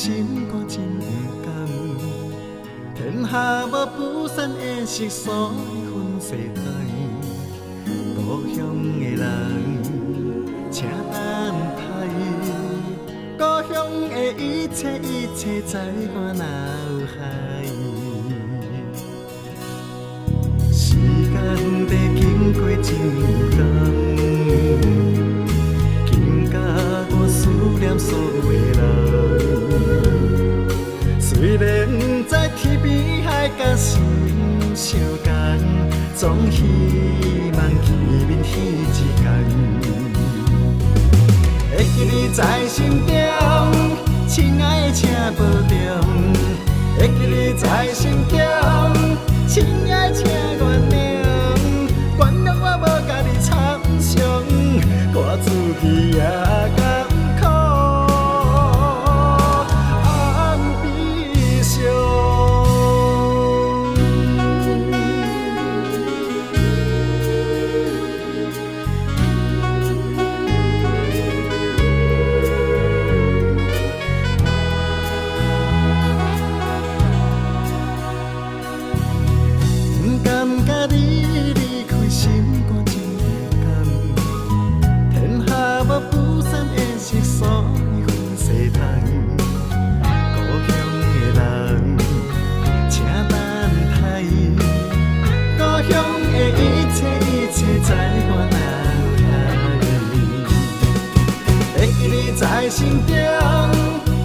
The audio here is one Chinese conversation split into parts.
心肝真不甘。天下无不散的色素分世代，故乡的人请等待，故乡的一切在我脑海。时间在经过真甘。所有的人，虽然知天边海角心相共，总希望见面彼一天。会记你在心中，亲爱的请保重。会记你在心中，亲爱的请原谅。原谅我无甲你参详，我自己也甘。在心中，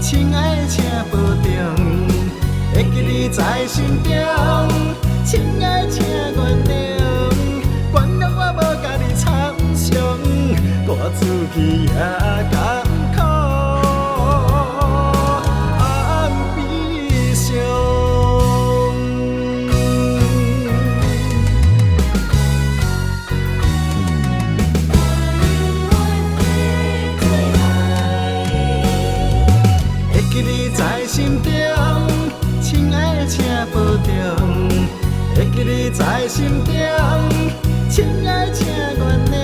亲爱的请保重。会记你在心中，亲爱的请原谅。原谅我无甲你参详，我自己也甘苦暗悲伤。在心中，亲爱的请保重。会记你在心中，亲爱的请原谅。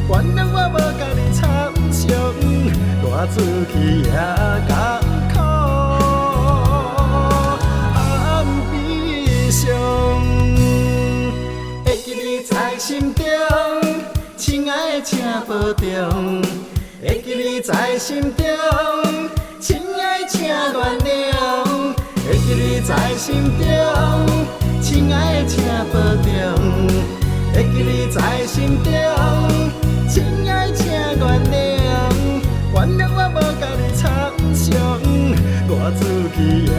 原谅我无甲你参详，我自己也甘苦暗悲伤。会记你在心中，亲爱的请保重。会记你在心中。亲爱的请原谅，会记你在心中。亲爱的请保重，会记你在心中。亲爱的请原谅，原谅我无甲你参详，我自己也。